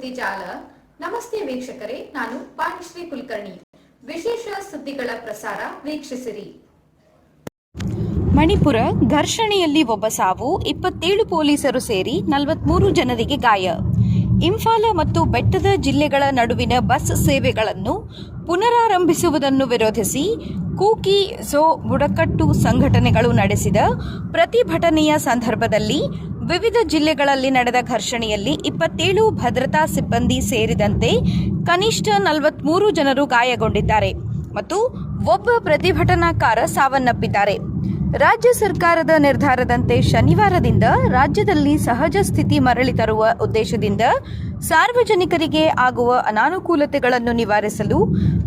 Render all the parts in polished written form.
ಸುದ್ದಿ ಜಾಲ. ನಮಸ್ತೆ ವೀಕ್ಷಕರೇ, ನಾನು ಪಾಣಿಶ್ರೀ ಕುಲಕರ್ಣಿ. ವಿಶೇಷ ಸುದ್ದಿಗಳ ಪ್ರಸಾರ ವೀಕ್ಷಿಸಿರಿ. ಮಣಿಪುರ ಘರ್ಷಣೆಯಲ್ಲಿ ಒಬ್ಬ ಸಾವು, 27 ಪೊಲೀಸರು ಸೇರಿ 43 ಜನರಿಗೆ ಗಾಯ. ಇಂಫಾಲ ಮತ್ತು ಬೆಟ್ಟದ ಜಿಲ್ಲೆಗಳ ನಡುವಿನ ಬಸ್ ಸೇವೆಗಳನ್ನು ಪುನರಾರಂಭಿಸುವುದನ್ನು ವಿರೋಧಿಸಿ ಕೂಕಿ ಝೋ ಬುಡಕಟ್ಟು ಸಂಘಟನೆಗಳು ನಡೆಸಿದ ಪ್ರತಿಭಟನೆಯ ಸಂದರ್ಭದಲ್ಲಿ ವಿವಿಧ ಜಿಲ್ಲೆಗಳಲ್ಲಿ ನಡೆದ ಘರ್ಷಣೆಯಲ್ಲಿ 27 ಭದ್ರತಾ ಸಿಬ್ಬಂದಿ ಸೇರಿದಂತೆ ಕನಿಷ್ಠ 43 ಜನರು ಗಾಯಗೊಂಡಿದ್ದಾರೆ ಮತ್ತು ಒಬ್ಬ ಪ್ರತಿಭಟನಾಕಾರ ಸಾವನ್ನಪ್ಪಿದ್ದಾರೆ. ರಾಜ್ಯ ಸರ್ಕಾರದ ನಿರ್ಧಾರದಂತೆ ಶನಿವಾರದಿಂದ ರಾಜ್ಯದಲ್ಲಿ ಸಹಜ ಸ್ಥಿತಿ ಮರಳಿ ತರುವ ಉದ್ದೇಶದಿಂದ ಸಾರ್ವಜನಿಕರಿಗೆ ಆಗುವ ಅನಾನುಕೂಲತೆಗಳನ್ನು ನಿವಾರಿಸಲು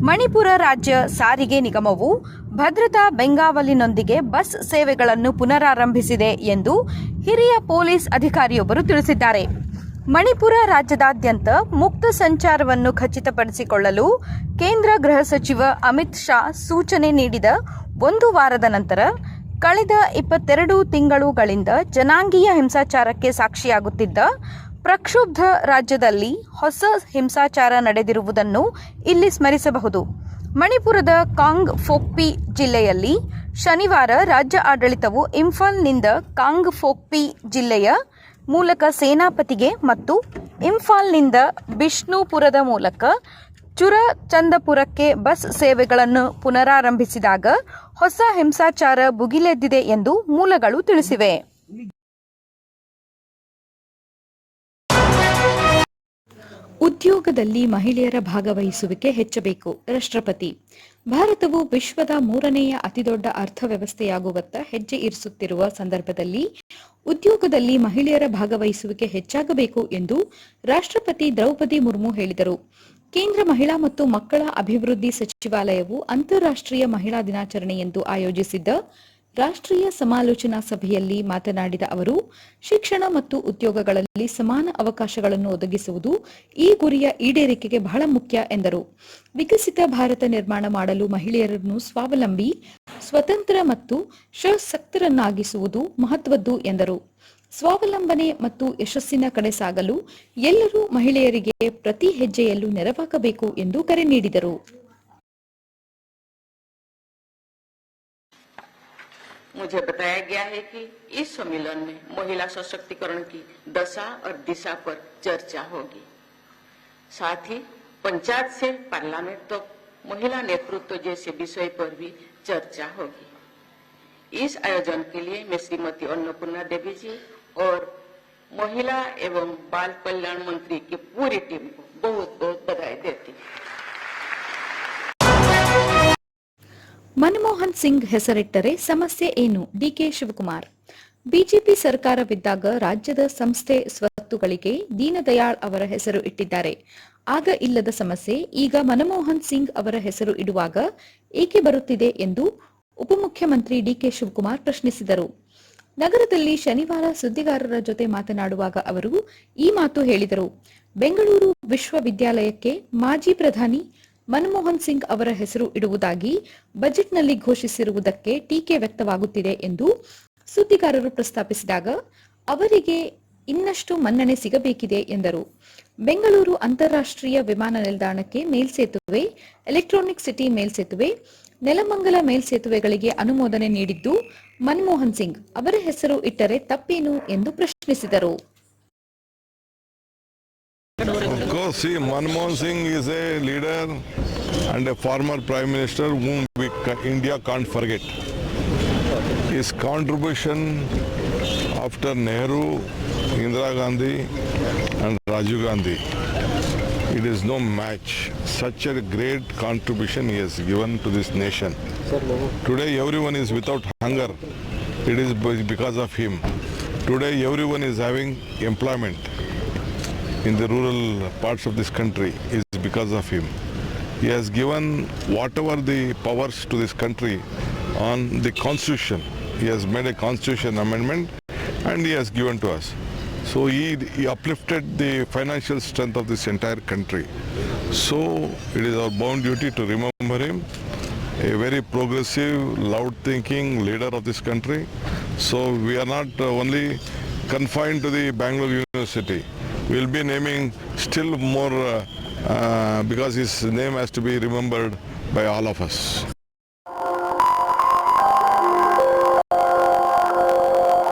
ಮಣಿಪುರ ರಾಜ್ಯ ಸಾರಿಗೆ ನಿಗಮವು ಭದ್ರತಾ ಬೆಂಗಾವಲಿನೊಂದಿಗೆ ಬಸ್ ಸೇವೆಗಳನ್ನು ಪುನರಾರಂಭಿಸಿದೆ ಎಂದು ಹಿರಿಯ ಪೊಲೀಸ್ ಅಧಿಕಾರಿಯೊಬ್ಬರು ತಿಳಿಸಿದ್ದಾರೆ. ಮಣಿಪುರ ರಾಜ್ಯದಾದ್ಯಂತ ಮುಕ್ತ ಸಂಚಾರವನ್ನು ಖಚಿತಪಡಿಸಿಕೊಳ್ಳಲು ಕೇಂದ್ರ ಗೃಹ ಸಚಿವ ಅಮಿತ್ ಶಾ ಸೂಚನೆ ನೀಡಿದ ಒಂದು ವಾರದ ನಂತರ ಕಳೆದ 22 ತಿಂಗಳುಗಳಿಂದ ಜನಾಂಗೀಯ ಹಿಂಸಾಚಾರಕ್ಕೆ ಸಾಕ್ಷಿಯಾಗುತ್ತಿದ್ದ ಪ್ರಕ್ಷುಬ್ಧ ರಾಜ್ಯದಲ್ಲಿ ಹೊಸ ಹಿಂಸಾಚಾರ ನಡೆದಿರುವುದನ್ನು ಇಲ್ಲಿ ಸ್ಮರಿಸಬಹುದು. ಮಣಿಪುರದ ಕಾಂಗ್ ಫೋಕ್ಪಿ ಜಿಲ್ಲೆಯಲ್ಲಿ ಶನಿವಾರ ರಾಜ್ಯ ಆಡಳಿತವು ಇಂಫಾಲ್ನಿಂದ ಕಾಂಗ್ ಫೋಕ್ಪಿ ಜಿಲ್ಲೆಯ ಮೂಲಕ ಸೇನಾಪತಿಗೆ ಮತ್ತು ಇಂಫಾಲ್ನಿಂದ ಬಿಷ್ಣುಪುರದ ಮೂಲಕ ಚುರಚಂದಪುರಕ್ಕೆ ಬಸ್ ಸೇವೆಗಳನ್ನು ಪುನರಾರಂಭಿಸಿದಾಗ ಹೊಸ ಹಿಂಸಾಚಾರ ಭುಗಿಲೆದ್ದಿದೆ ಎಂದು ಮೂಲಗಳು ತಿಳಿಸಿವೆ. ಉದ್ಯೋಗದಲ್ಲಿ ಮಹಿಳೆಯರ ಭಾಗವಹಿಸುವಿಕೆ ಹೆಚ್ಚಬೇಕು. ರಾಷ್ಟ್ರಪತಿ. ಭಾರತವು ವಿಶ್ವದ 3ನೇ ಅತಿದೊಡ್ಡ ಅರ್ಥವ್ಯವಸ್ಥೆಯಾಗುವತ್ತ ಹೆಜ್ಜೆ ಇರಿಸುತ್ತಿರುವ ಸಂದರ್ಭದಲ್ಲಿ ಉದ್ಯೋಗದಲ್ಲಿ ಮಹಿಳೆಯರ ಭಾಗವಹಿಸುವಿಕೆ ಹೆಚ್ಚಾಗಬೇಕು ಎಂದು ರಾಷ್ಟ್ರಪತಿ ದ್ರೌಪದಿ ಮುರ್ಮು ಹೇಳಿದರು. ಕೇಂದ್ರ ಮಹಿಳಾ ಮತ್ತು ಮಕ್ಕಳ ಅಭಿವೃದ್ಧಿ ಸಚಿವಾಲಯವು ಅಂತಾರಾಷ್ಟ್ರೀಯ ಮಹಿಳಾ ದಿನಾಚರಣೆಯಂದು ಆಯೋಜಿಸಿದ್ದ ರಾಷ್ಟ್ರೀಯ ಸಮಾಲೋಚನಾ ಸಭೆಯಲ್ಲಿ ಮಾತನಾಡಿದ ಅವರು, ಶಿಕ್ಷಣ ಮತ್ತು ಉದ್ಯೋಗಗಳಲ್ಲಿ ಸಮಾನ ಅವಕಾಶಗಳನ್ನು ಒದಗಿಸುವುದು ಈ ಗುರಿಯ ಈಡೇರಿಕೆಗೆ ಬಹಳ ಮುಖ್ಯ ಎಂದರು. ವಿಕಸಿತ ಭಾರತ ನಿರ್ಮಾಣ ಮಾಡಲು ಮಹಿಳೆಯರನ್ನು ಸ್ವಾವಲಂಬಿ, ಸ್ವತಂತ್ರ ಮತ್ತು ಸಶಕ್ತರನ್ನಾಗಿಸುವುದು ಮಹತ್ವದ್ದು ಎಂದರು. ಸ್ವಾವಲಂಬನೆ ಮತ್ತು ಯಶಸ್ಸಿನ ಕಡೆ ಸಾಗಲು ಎಲ್ಲರೂ ಮಹಿಳೆಯರಿಗೆ ಪ್ರತಿ ಹೆಜ್ಜೆಯಲ್ಲೂ ನೆರವಾಗಬೇಕು ಎಂದು ಕರೆ ನೀಡಿದರು. मुझे बताया गया है कि इस सम्मेलन में महिला सशक्तिकरण की दशा और दिशा पर चर्चा होगी. साथ ही पंचायत से पार्लियामेंट तक महिला नेतृत्व जैसे विषय पर भी चर्चा होगी. इस आयोजन के लिए मैं श्रीमती अन्नपूर्णा देवी जी और महिला एवं बाल कल्याण मंत्री की पूरी टीम को बहुत बहुत बधाई देती हूँ. ಮನಮೋಹನ್ ಸಿಂಗ್ ಹೆಸರಿಟ್ಟರೆ ಸಮಸ್ಯೆ ಏನು? ಡಿಕೆ ಶಿವಕುಮಾರ್. ಬಿಜೆಪಿ ಸರ್ಕಾರವಿದ್ದಾಗ ರಾಜ್ಯದ ಸಂಸ್ಥೆ ಸ್ವತ್ತುಗಳಿಗೆ ದೀನದಯಾಳ್ ಅವರ ಹೆಸರು ಇಟ್ಟಿದ್ದಾರೆ. ಆಗ ಇಲ್ಲದ ಸಮಸ್ಯೆ ಈಗ ಮನಮೋಹನ್ ಸಿಂಗ್ ಅವರ ಹೆಸರು ಇಡುವಾಗ ಏಕೆ ಬರುತ್ತಿದೆ ಎಂದು ಉಪಮುಖ್ಯಮಂತ್ರಿ ಡಿಕೆ ಶಿವಕುಮಾರ್ ಪ್ರಶ್ನಿಸಿದರು. ನಗರದಲ್ಲಿ ಶನಿವಾರ ಸುದ್ದಿಗಾರರ ಜೊತೆ ಮಾತನಾಡುವಾಗ ಅವರು ಈ ಮಾತು ಹೇಳಿದರು. ಬೆಂಗಳೂರು ವಿಶ್ವವಿದ್ಯಾಲಯಕ್ಕೆ ಮಾಜಿ ಪ್ರಧಾನಿ ಮನಮೋಹನ್ ಸಿಂಗ್ ಅವರ ಹೆಸರು ಇಡುವುದಾಗಿ ಬಜೆಟ್ನಲ್ಲಿ ಘೋಷಿಸಿರುವುದಕ್ಕೆ ಟೀಕೆ ವ್ಯಕ್ತವಾಗುತ್ತಿದೆ ಎಂದು ಸುದ್ದಿಗಾರರು ಪ್ರಸ್ತಾಪಿಸಿದಾಗ ಅವರಿಗೆ ಇನ್ನಷ್ಟು ಮನ್ನಣೆ ಸಿಗಬೇಕಿದೆ ಎಂದರು. ಬೆಂಗಳೂರು ಅಂತಾರಾಷ್ಟ್ರೀಯ ವಿಮಾನ ನಿಲ್ದಾಣಕ್ಕೆ ಮೇಲ್ಸೇತುವೆ, ಎಲೆಕ್ಟ್ರಾನಿಕ್ ಸಿಟಿ ಮೇಲ್ಸೇತುವೆ, ನೆಲಮಂಗಲ ಮೇಲ್ಸೇತುವೆಗಳಿಗೆ ಅನುಮೋದನೆ ನೀಡಿದ್ದು ಮನಮೋಹನ್ ಸಿಂಗ್ ಅವರ ಹೆಸರು ಇಟ್ಟರೆ ತಪ್ಪೇನು ಎಂದು ಪ್ರಶ್ನಿಸಿದರು. Of course, see, Manmohan Singh is a leader and a former Prime Minister whom India can't forget. His contribution after Nehru, Indira Gandhi and Rajiv Gandhi, it is no match. Such a great contribution he has given to this nation. Today everyone is without hunger. It is because of him. Today everyone is having employment in the rural parts of this country is because of him. He has given whatever the powers to this country on the constitution. He has made a constitution amendment and he has given to us. So he uplifted the financial strength of this entire country. So it is our bound duty to remember him, a very progressive, loud-thinking leader of this country. So we are not only confined to the Bangalore University. we'll be naming still more because his name has to be remembered by all of us.